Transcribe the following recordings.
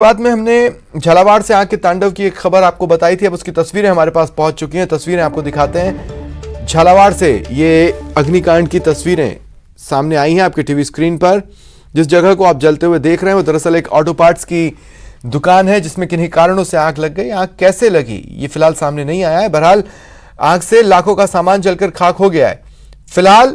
बाद में हमने झालावाड़ से आग के तांडव की एक खबर आपको बताई थी। अब उसकी तस्वीरें हमारे पास पहुंच चुकी हैं। तस्वीरें आपको दिखाते हैं। झालावाड़ से ये अग्निकांड की तस्वीरें सामने आई हैं आपके टीवी स्क्रीन पर। जिस जगह को आप जलते हुए देख रहे हैं वो दरअसल एक ऑटो पार्ट्स की दुकान है, जिसमें किन्हीं कारणों से आग लग गई। आग कैसे लगी ये फिलहाल सामने नहीं आया है। बहरहाल आग से लाखों का सामान जलकर खाक हो गया है। फिलहाल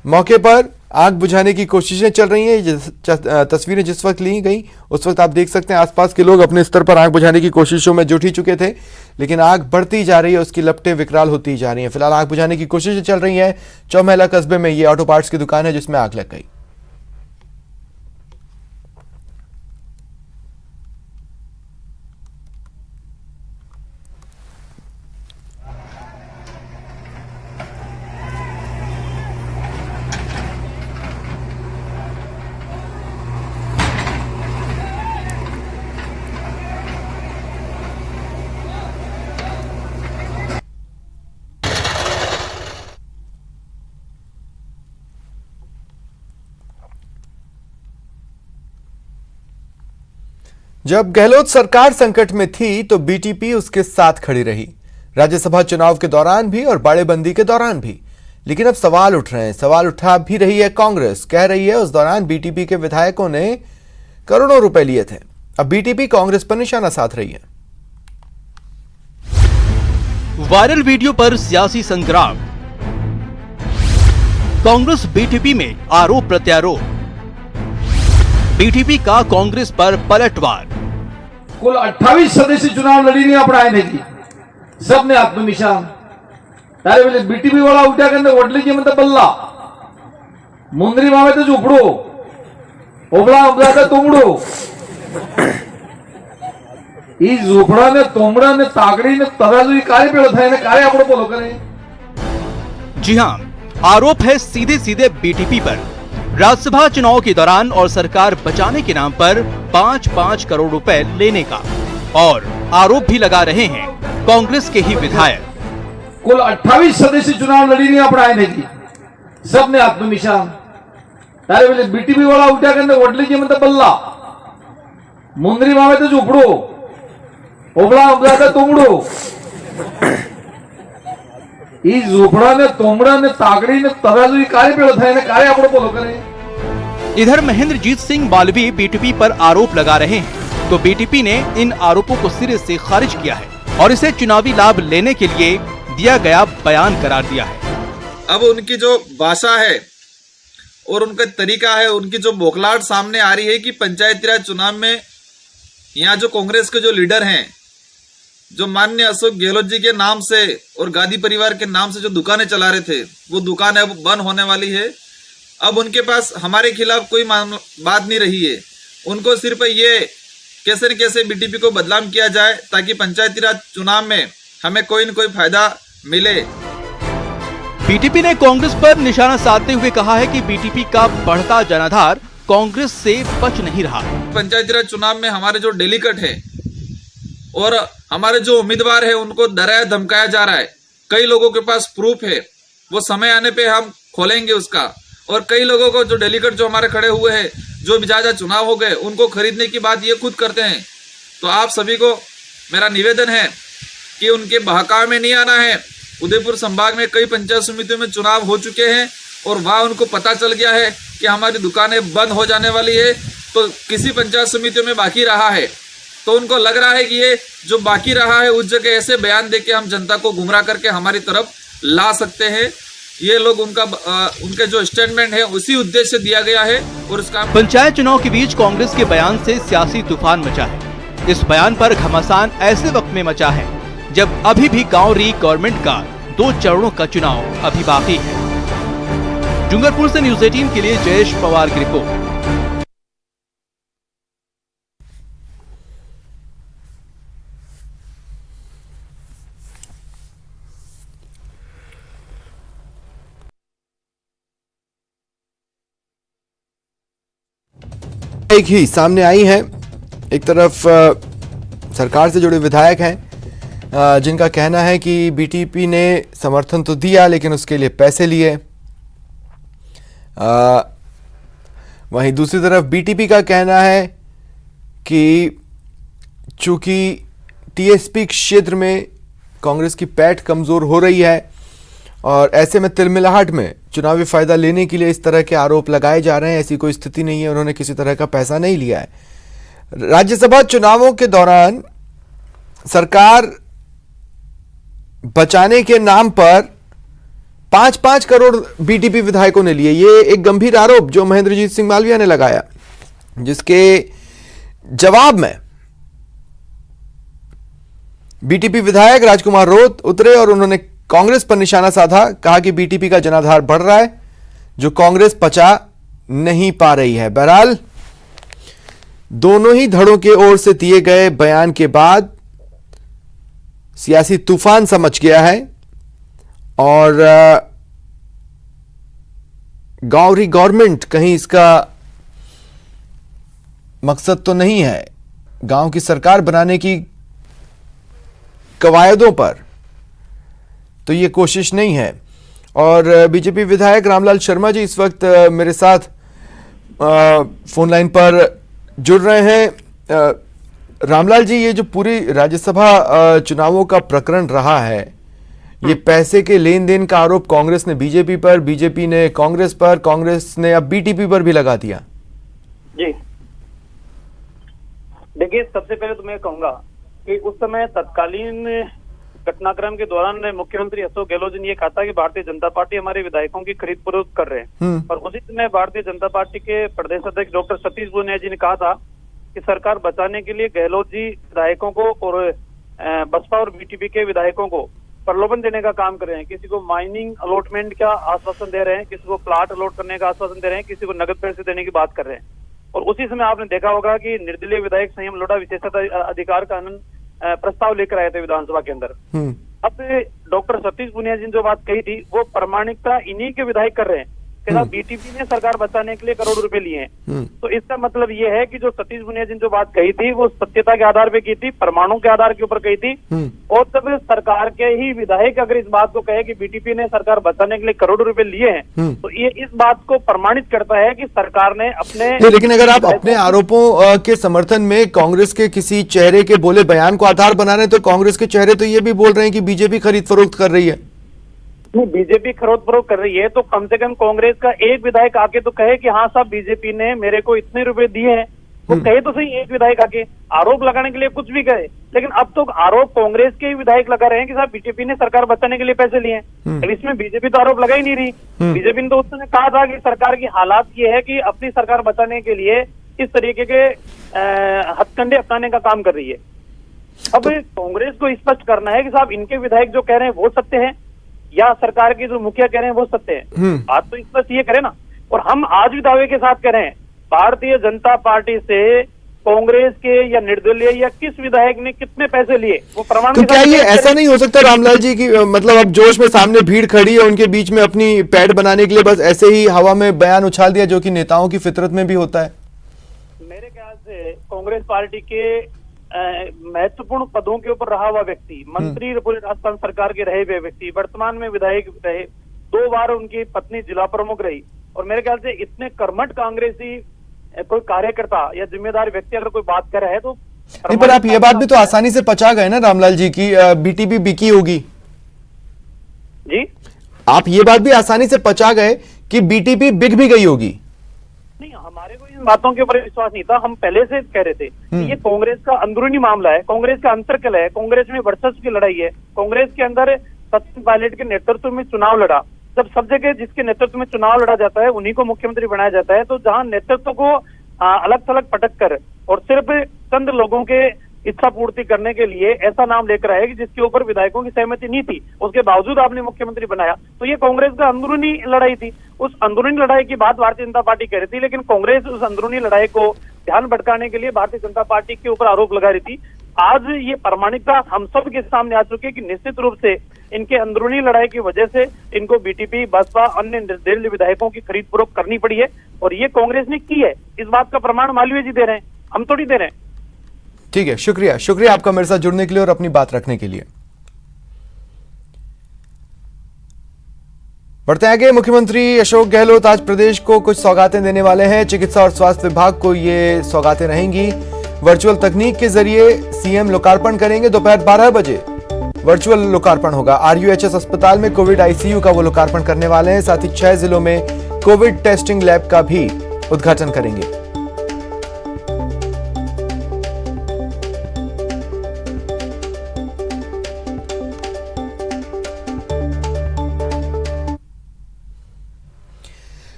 मौके पर आग बुझाने की कोशिशें चल रही हैं। तस्वीरें जिस वक्त ली गई उस वक्त आप देख सकते हैं आसपास के लोग अपने स्तर पर आग बुझाने की कोशिशों में जुट ही चुके थे, लेकिन आग बढ़ती जा रही है, उसकी लपटें विकराल होती जा रही हैं। फिलहाल आग बुझाने की कोशिशें चल रही हैं। चौमहला कस्बे में ये ऑटो पार्ट्स की दुकान है जिसमें आग लग गई। जब गहलोत सरकार संकट में थी तो बीटीपी उसके साथ खड़ी रही, राज्यसभा चुनाव के दौरान भी और बाड़ेबंदी के दौरान भी। लेकिन अब सवाल उठ रहे हैं। सवाल उठा भी रही है कांग्रेस, कह रही है उस दौरान बीटीपी के विधायकों ने करोड़ों रुपए लिए थे। अब बीटीपी कांग्रेस पर निशाना साध रही है। वायरल वीडियो पर सियासी संग्राम, कांग्रेस बीटीपी में आरोप प्रत्यारोप, बीटीपी का कांग्रेस पर पलटवार। कुल 28 सदस्य चुनाव लड़ी नहीं अपना आने की, सबने आत्मनिशान तारे वेळे बीटीपी वाला उठ्या कंदे वडलीची म्हणता बल्ला मुंद्री मावे तो झोपडो ओबळा ओबळा तोंबडो ई झोपड़ा ने तोमड़ा ने तागड़ी ने तराजू ई कार्य पेड़ था ने कार्य आपको बोलो करे। जी हां, आरोप है सीधे सीधे बीटीपी पर। राज्यसभा चुनाव के दौरान और सरकार बचाने के नाम पर 5-5 करोड़ रुपए लेने का, और आरोप भी लगा रहे हैं कांग्रेस के ही विधायक। कुल 28 सदस्य चुनाव लड़ी नहीं अपना आने की, सबने आत्मनिशान तारे वेळे बीटीपी वाला उठ्या कंदे वडलीची म्हणता बल्ला मुंद्री मावे तो झोपडो ओबळा ओबळा तोंबडो ई झोपड़ा ने तोमड़ा ने तागड़ी ने तराजू ई कार्य पेड़ था ने कार्य आपको बोलो करे। इधर महेंद्रजीत सिंह मालवी बीटीपी पर आरोप लगा रहे हैं, तो बीटीपी ने इन आरोपों को सिरे से खारिज किया है और इसे चुनावी लाभ लेने के लिए दिया गया बयान करार दिया है। अब उनकी जो भाषा है और उनका तरीका है, उनकी जो बौखलाहट सामने आ रही है कि पंचायती राज चुनाव में यहाँ जो कांग्रेस के जो लीडर हैं, जो माननीय अशोक गहलोत जी के नाम से और गांधी परिवार के नाम से जो दुकानें चला रहे थे, वो दुकान अब बंद होने वाली है। अब उनके पास हमारे खिलाफ कोई बात नहीं रही है। उनको सिर्फ ये कैसे न कैसे बीटीपी को बदनाम किया जाए ताकि पंचायती राज चुनाव में हमें कोई न कोई फायदा मिले। बीटीपी ने कांग्रेस पर निशाना साधते हुए कहा है कि बीटीपी का बढ़ता जनाधार कांग्रेस से बच नहीं रहा। पंचायती राज चुनाव में हमारे जो डेलीगेट है और हमारे जो उम्मीदवार है उनको डराया धमकाया जा रहा है। कई लोगों के पास प्रूफ है, वो समय आने पे हम खोलेंगे उसका। और कई लोगों को जो डेलीगेट जो हमारे खड़े हुए हैं, जो भी ज्यादा चुनाव हो गए, उनको खरीदने की बात ये खुद करते हैं। तो आप सभी को मेरा निवेदन है कि उनके बहकावे में नहीं आना है। उदयपुर संभाग में कई पंचायत समितियों में चुनाव हो चुके हैं और वहां उनको पता चल गया है कि हमारी दुकानें बंद हो जाने वाली है, तो किसी पंचायत समितियों में बाकी रहा है, तो उनको लग रहा है कि ये जो बाकी रहा है उस जगह ऐसे बयान देके हम जनता को गुमराह करके हमारी तरफ ला सकते हैं। ये लोग उनके जो स्टेटमेंट है उसी उद्देश्य से दिया गया है। और इसका पंचायत चुनाव के बीच कांग्रेस के बयान से सियासी तूफान मचा है। इस बयान पर घमासान ऐसे वक्त में मचा है जब अभी भी गांव री गवर्नमेंट का 2 चरणों का चुनाव अभी बाकी है। डूंगरपुर से न्यूज़ 18 के लिए जयेश पवार की रिपोर्ट। एक ही सामने आई है। एक तरफ सरकार से जुड़े विधायक हैं जिनका कहना है कि बीटीपी ने समर्थन तो दिया लेकिन उसके लिए पैसे लिए। वहीं दूसरी तरफ बीटीपी का कहना है कि चूंकि टीएसपी क्षेत्र में कांग्रेस की पैठ कमजोर हो रही है और ऐसे में तिलमिलाहट में चुनावी फायदा लेने के लिए इस तरह के आरोप लगाए जा रहे हैं, ऐसी कोई स्थिति नहीं है। उन्होंने किसी तरह का पैसा नहीं लिया है। राज्यसभा चुनावों के दौरान सरकार बचाने के नाम पर 5-5 करोड़ बीटीपी विधायकों ने लिए। ये एक गंभीर आरोप जो महेंद्रजीत सिंह मालविया ने लगाया, जिसके जवाब में बीटीपी विधायक राजकुमार रोत उतरे और उन्होंने कांग्रेस पर निशाना साधा। कहा कि बीटीपी का जनाधार बढ़ रहा है जो कांग्रेस पचा नहीं पा रही है। बहरहाल दोनों ही धड़ों के ओर से दिए गए बयान के बाद सियासी तूफान सा मच गया है और गांव री गवर्नमेंट कहीं इसका मकसद तो नहीं है। गांव की सरकार बनाने की कवायदों पर तो ये कोशिश नहीं है। और बीजेपी विधायक रामलाल शर्मा जी इस वक्त मेरे साथ फोन लाइन पर जुड़ रहे हैं। रामलाल जी, ये जो पूरी राज्यसभा चुनावों का प्रकरण रहा है, ये पैसे के लेन देन का आरोप कांग्रेस ने बीजेपी पर, बीजेपी ने कांग्रेस पर, कांग्रेस ने अब बीटीपी पर भी लगा दिया। जी देखिए, सबसे पहले तो मैं कहूंगा कि उस समय तत्कालीन घटनाक्रम के दौरान मुख्यमंत्री अशोक गहलोत जी ने कहा था कि भारतीय जनता पार्टी हमारे विधायकों की खरीद फरोख्त कर रहे हैं। और उसी समय भारतीय जनता पार्टी के प्रदेश अध्यक्ष डॉक्टर सतीश पूनिया जी ने कहा था कि सरकार बचाने के लिए गहलोत जी विधायकों को और बसपा और बीटीपी के विधायकों को प्रलोभन देने का काम कर रहे हैं। किसी को माइनिंग अलॉटमेंट का आश्वासन दे रहे हैं, किसी को प्लाट अलॉट करने का आश्वासन दे रहे हैं, किसी को नगद पैसे देने की बात कर रहे हैं। और उसी समय आपने देखा होगा कि निर्दलीय विधायक संयम लोढ़ा विशेषाधिकार कानून प्रस्ताव लेकर आए थे विधानसभा के अंदर। अब डॉक्टर सतीश पूनिया जी ने जो बात कही थी वो प्रामाणिकता इन्हीं के विधायक कर रहे हैं कि साहब बीटीपी ने सरकार बचाने के लिए करोड़ रुपए लिए हैं। तो इसका मतलब ये है कि जो सतीश पूनिया जी ने जो बात कही थी वो सत्यता के आधार पे की थी, प्रमाणों के आधार के ऊपर कही थी। और तब सरकार के ही विधायक अगर इस बात को कहे कि बीटीपी ने सरकार बचाने के लिए करोड़ रुपए लिए हैं तो ये इस बात को प्रमाणित करता है कि सरकार ने अपने लेकिन अगर आप अपने आरोपों के समर्थन में कांग्रेस के किसी चेहरे के बोले बयान को आधार बना रहे हैं तो कांग्रेस के चेहरे तो ये भी बोल रहे हैं कि बीजेपी खरीद फरोख्त कर रही है। नहीं, बीजेपी खरीद फरोख्त कर रही है तो कम से कम कांग्रेस का एक विधायक आके तो कहे कि हाँ साहब बीजेपी ने मेरे को इतने रुपए दिए हैं। वो कहे तो सही, एक विधायक आके आरोप लगाने के लिए कुछ भी कहे। लेकिन अब तो आरोप कांग्रेस के ही विधायक लगा रहे हैं कि साहब बीजेपी ने सरकार बचाने के लिए पैसे लिए हैं। अब इसमें बीजेपी तो आरोप लगा ही नहीं रही। बीजेपी ने तो उसने कहा था कि सरकार की हालात ये है कि अपनी सरकार बचाने के लिए इस तरीके के हथकंडे अपनाने का काम कर रही है। अब कांग्रेस को स्पष्ट करना है कि साहब इनके विधायक जो कह रहे हैं वो सत्य है या सरकार के जो मुखिया कह रहे हैं वो सत्य है। बात तो स्पष्ट ये करे ना। और हम आज भी दावे के साथ कह रहे हैं भारतीय जनता पार्टी से कांग्रेस के या निर्दलीय या किस विधायक ने कितने पैसे लिए वो प्रमाण। तो क्या ये ऐसा नहीं हो सकता रामलाल जी की मतलब अब जोश में सामने भीड़ खड़ी है, उनके बीच में अपनी पैठ बनाने के लिए बस ऐसे ही हवा में बयान उछाल दिया जो कि नेताओं की फितरत में भी होता है? मेरे ख्याल से कांग्रेस पार्टी के महत्वपूर्ण पदों के ऊपर रहा हुआ व्यक्ति, मंत्री पूरे राजस्थान सरकार के रहे हुए व्यक्ति, वर्तमान में विधायक रहे, 2 बार उनकी पत्नी जिला प्रमुख रही। और मेरे ख्याल से इतने कर्मठ कांग्रेसी कोई कार्यकर्ता या जिम्मेदार व्यक्ति अगर कोई बात कर रहा है तो नहीं, पर आप ये बात भी तो आसानी से पचा गए ना रामलाल जी की बीटीपी बिकी होगी। जी, आप ये बात भी आसानी से पचा गए कि बीटीपी बिक भी गई होगी। नहीं, हमारे को इन बातों के ऊपर विश्वास नहीं था। हम पहले से कह रहे थे कि ये कांग्रेस का अंदरूनी मामला है, कांग्रेस का अंतर्कल है, कांग्रेस में वर्चस्व की लड़ाई है। कांग्रेस के अंदर सचिन पायलट के नेतृत्व में चुनाव लड़ा। जब सब जगह जिसके नेतृत्व में चुनाव लड़ा जाता है उन्हीं को मुख्यमंत्री बनाया जाता है। तो जहां नेतृत्व को अलग थलग पटक कर और सिर्फ चंद लोगों के इच्छा पूर्ति करने के लिए ऐसा नाम लेकर आए कि जिसके ऊपर विधायकों की सहमति नहीं थी, उसके बावजूद आपने मुख्यमंत्री बनाया, तो ये कांग्रेस का अंदरूनी लड़ाई थी। उस अंदरूनी लड़ाई की बात भारतीय जनता पार्टी कह रही थी, लेकिन कांग्रेस उस अंदरूनी लड़ाई को ध्यान भटकाने के लिए भारतीय जनता पार्टी के ऊपर आरोप लगा रही थी। आज ये प्रामाणिकता हम सब के सामने आ चुकी है कि निश्चित रूप से इनके अंदरूनी लड़ाई की वजह से इनको बीटीपी, बसपा, अन्य निर्दलीय विधायकों की खरीद फरोख्त करनी पड़ी है। और ये कांग्रेस ने की है, इस बात का प्रमाण मालवीय जी दे रहे हैं, हम थोड़ी दे रहे हैं। ठीक है, शुक्रिया शुक्रिया आपका मेरे साथ जुड़ने के लिए और अपनी बात रखने के लिए। बढ़ते आगे, मुख्यमंत्री अशोक गहलोत आज प्रदेश को कुछ सौगातें देने वाले हैं। चिकित्सा और स्वास्थ्य विभाग को ये सौगातें रहेंगी। वर्चुअल तकनीक के जरिए सीएम लोकार्पण करेंगे। दोपहर 12 बजे वर्चुअल लोकार्पण होगा। आरयूएचएस अस्पताल में कोविड आईसीयू का वो लोकार्पण करने वाले हैं। साथ ही 6 जिलों में कोविड टेस्टिंग लैब का भी उद्घाटन करेंगे।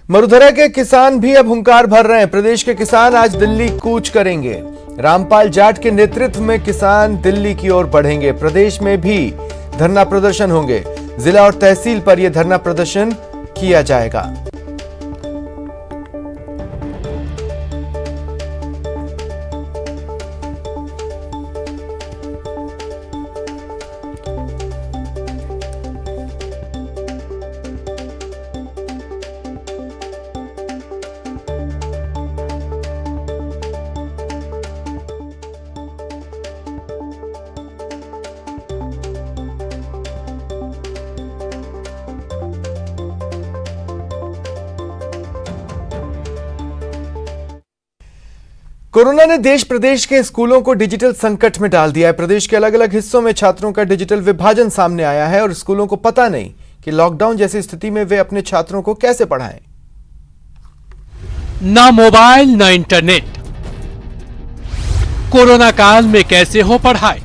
मरुधरा के किसान भी अब हुंकार भर रहे हैं। प्रदेश के किसान आज दिल्ली कूच करेंगे। रामपाल जाट के नेतृत्व में किसान दिल्ली की ओर बढ़ेंगे। प्रदेश में भी धरना प्रदर्शन होंगे। जिला और तहसील पर यह धरना प्रदर्शन किया जाएगा। कोरोना ने देश प्रदेश के स्कूलों को डिजिटल संकट में डाल दिया है। प्रदेश के अलग अलग हिस्सों में छात्रों का डिजिटल विभाजन सामने आया है और स्कूलों को पता नहीं कि लॉकडाउन जैसी स्थिति में वे अपने छात्रों को कैसे पढ़ाएं। ना मोबाइल ना इंटरनेट, कोरोना काल में कैसे हो पढ़ाई,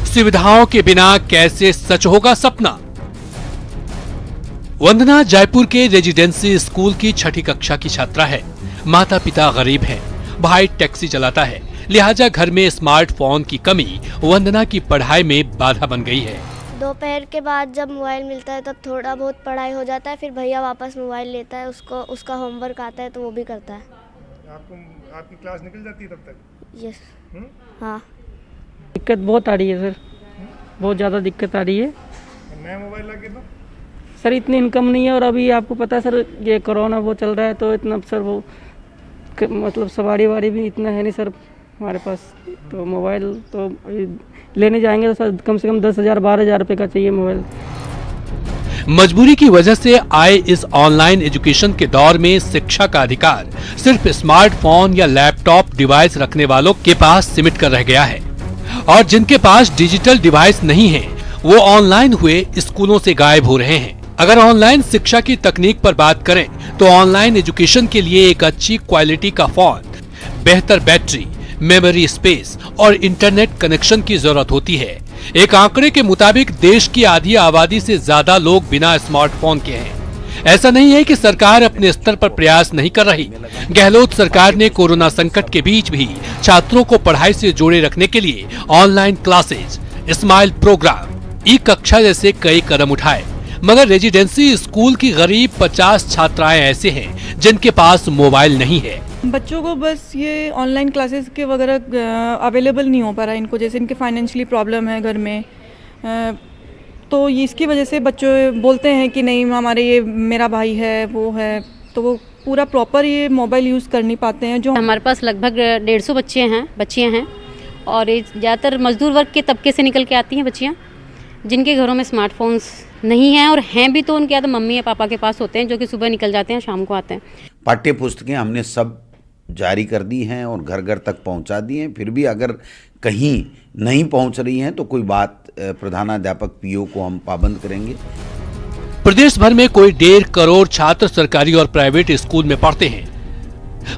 सुविधाओं के बिना कैसे सच होगा सपना। वंदना जयपुर के रेजिडेंसी स्कूल की 6ठी कक्षा की छात्रा है। माता पिता गरीब हैं, भाई टैक्सी चलाता है, लिहाजा घर में स्मार्टफोन की कमी वंदना की पढ़ाई में बाधा बन गई है। दोपहर के बाद जब मोबाइल मिलता है तब थोड़ा बहुत पढ़ाई हो जाता है, फिर भैया वापस मोबाइल लेता है, उसका होमवर्क आता है तो वो भी करता है। आपकी क्लास निकल जाती है तब तक? यस। हाँ। दिक्कत बहुत आ रही है सर, बहुत ज़्यादा दिक्कत आ रही है। नया मोबाइल लगे तो सर इतनी इनकम नहीं है और अभी आपको पता है सर ये कोरोना वो चल रहा है तो इतना सर वो मतलब सवारी वारी भी इतना है नहीं सर हमारे पास, तो मोबाइल तो लेने जाएंगे तो सर कम से कम 10,000 12,000 रुपये का चाहिए मोबाइल। मजबूरी की वजह से आए इस ऑनलाइन एजुकेशन के दौर में शिक्षा का अधिकार सिर्फ स्मार्टफोन या लैपटॉप डिवाइस रखने वालों के पास सीमित कर रह गया है और जिनके पास डिजिटल डिवाइस नहीं है वो ऑनलाइन हुए स्कूलों से गायब हो रहे हैं। अगर ऑनलाइन शिक्षा की तकनीक पर बात करें तो ऑनलाइन एजुकेशन के लिए एक अच्छी क्वालिटी का फोन, बेहतर बैटरी, मेमोरी स्पेस और इंटरनेट कनेक्शन की जरूरत होती है। एक आंकड़े के मुताबिक देश की आधी आबादी से ज्यादा लोग बिना स्मार्टफोन के हैं। ऐसा नहीं है कि सरकार अपने स्तर पर प्रयास नहीं कर रही। गहलोत सरकार ने कोरोना संकट के बीच भी छात्रों को पढ़ाई से जोड़े रखने के लिए ऑनलाइन क्लासेज, स्माइल प्रोग्राम, ई कक्षा जैसे कई कदम उठाए, मगर रेजिडेंसी स्कूल की गरीब 50 छात्राएं ऐसे हैं जिनके पास मोबाइल नहीं है। बच्चों को बस ये ऑनलाइन क्लासेस के वगैरह अवेलेबल नहीं हो पा रहा है इनको, जैसे इनके फाइनेंशियली प्रॉब्लम है घर में, तो इसकी वजह से बच्चे बोलते हैं कि नहीं हमारे ये मेरा भाई है वो है, तो वो पूरा प्रॉपर ये मोबाइल यूज़ कर नहीं पाते हैं। जो हमारे पास लगभग 150 बच्चियाँ हैं और ये ज़्यादातर मजदूर वर्ग के तबके से निकल के आती हैं बच्चियाँ जिनके घरों में स्मार्टफोन्स नहीं हैं और हैं भी तो उनके या तो मम्मी या पापा के पास होते हैं जो कि सुबह निकल जाते हैं शाम को आते हैं। पाठ्य पुस्तकें हमने सब जारी कर दी हैं और घर घर तक पहुंचा दी हैं, फिर भी अगर कहीं नहीं पहुंच रही हैं तो कोई बात प्रधानाध्यापक पीओ को हम पाबंद करेंगे। प्रदेश भर में कोई 1.5 करोड़ छात्र सरकारी और प्राइवेट स्कूल में पढ़ते हैं,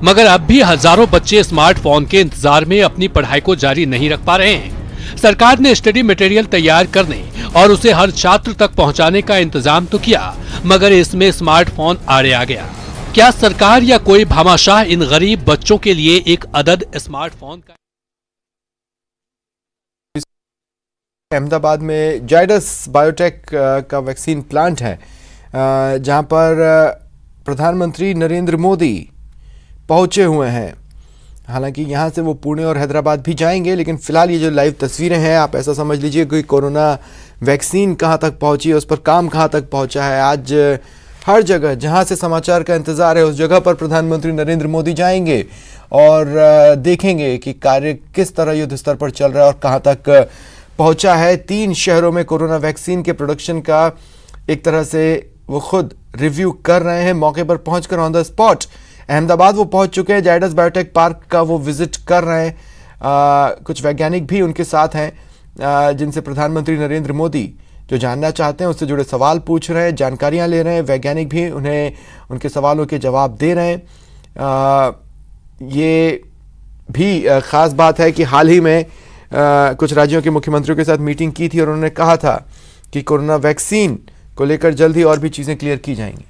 मगर अब भी हजारों बच्चे स्मार्टफोन के इंतजार में अपनी पढ़ाई को जारी नहीं रख पा रहे हैं। सरकार ने स्टडी मटेरियल तैयार करने और उसे हर छात्र तक पहुंचाने का इंतजाम तो किया, मगर इसमें स्मार्टफोन आड़े आ गया। क्या सरकार या कोई भामाशाह इन गरीब बच्चों के लिए एक अदद स्मार्टफोन का? अहमदाबाद में जायडस बायोटेक का वैक्सीन प्लांट है जहां पर प्रधानमंत्री नरेंद्र मोदी पहुंचे हुए हैं। हालांकि यहां से वो पुणे और हैदराबाद भी जाएंगे, लेकिन फिलहाल ये जो लाइव तस्वीरें हैं आप ऐसा समझ लीजिए कि कोरोना वैक्सीन कहां तक पहुंची है, उस पर काम कहां तक पहुंचा है। आज हर जगह जहां से समाचार का इंतजार है उस जगह पर प्रधानमंत्री नरेंद्र मोदी जाएंगे और देखेंगे कि कार्य किस तरह युद्ध स्तर पर चल रहा है और कहां तक पहुंचा है। 3 शहरों में कोरोना वैक्सीन के प्रोडक्शन का एक तरह से वो खुद रिव्यू कर रहे हैं। मौके पर पहुंचकर ऑन द स्पॉट अहमदाबाद वो पहुंच चुके हैं, जायडस बायोटेक पार्क का वो विजिट कर रहे हैं। कुछ वैज्ञानिक भी उनके साथ हैं जिनसे प्रधानमंत्री नरेंद्र मोदी जो जानना चाहते हैं उससे जुड़े सवाल पूछ रहे हैं, जानकारियां ले रहे हैं। वैज्ञानिक भी उन्हें उनके सवालों के जवाब दे रहे हैं। ये भी ख़ास बात है कि हाल ही में कुछ राज्यों के मुख्यमंत्रियों के साथ मीटिंग की थी और उन्होंने कहा था कि कोरोना वैक्सीन को लेकर जल्द ही और भी चीज़ें क्लियर की जाएंगी।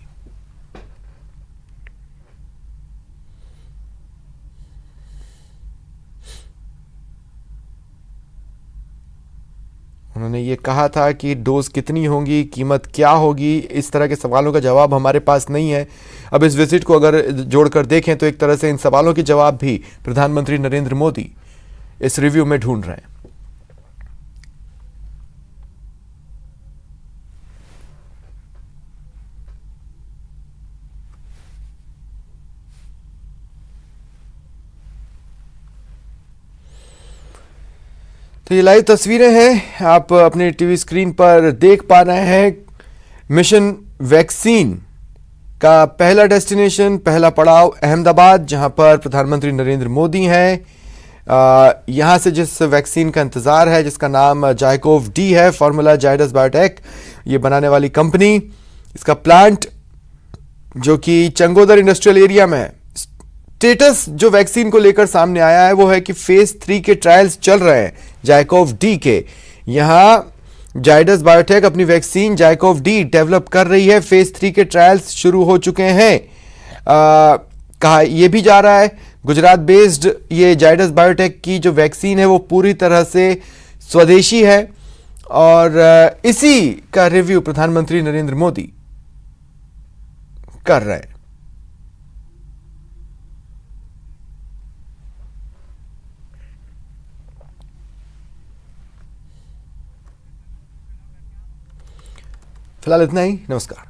उन्होंने ये कहा था कि डोज कितनी होंगी, कीमत क्या होगी, इस तरह के सवालों का जवाब हमारे पास नहीं है। अब इस विजिट को अगर जोड़कर देखें तो एक तरह से इन सवालों के जवाब भी प्रधानमंत्री नरेंद्र मोदी इस रिव्यू में ढूंढ रहे हैं। तो ये लाइव तस्वीरें हैं, आप अपने टीवी स्क्रीन पर देख पा रहे हैं। मिशन वैक्सीन का पहला डेस्टिनेशन, पहला पड़ाव अहमदाबाद, जहां पर प्रधानमंत्री नरेंद्र मोदी हैं। यहां से जिस वैक्सीन का इंतजार है, जिसका नाम जायकोव डी है, फॉर्मूला जायडस बायोटेक ये बनाने वाली कंपनी, इसका प्लांट जो कि चंगोदर इंडस्ट्रियल एरिया में है। स्टेटस जो वैक्सीन को लेकर सामने आया है वो है कि फेज 3 के ट्रायल्स चल रहे हैं जायकोव डी के। यहां जायडस बायोटेक अपनी वैक्सीन जायकोव डी डेवलप कर रही है। फेज 3 के ट्रायल्स शुरू हो चुके हैं। कहा यह भी जा रहा है गुजरात बेस्ड ये जायडस बायोटेक की जो वैक्सीन है वो पूरी तरह से स्वदेशी है और इसी का रिव्यू प्रधानमंत्री नरेंद्र मोदी कर रहे हैं। फिलहाल इतना ही, नमस्कार।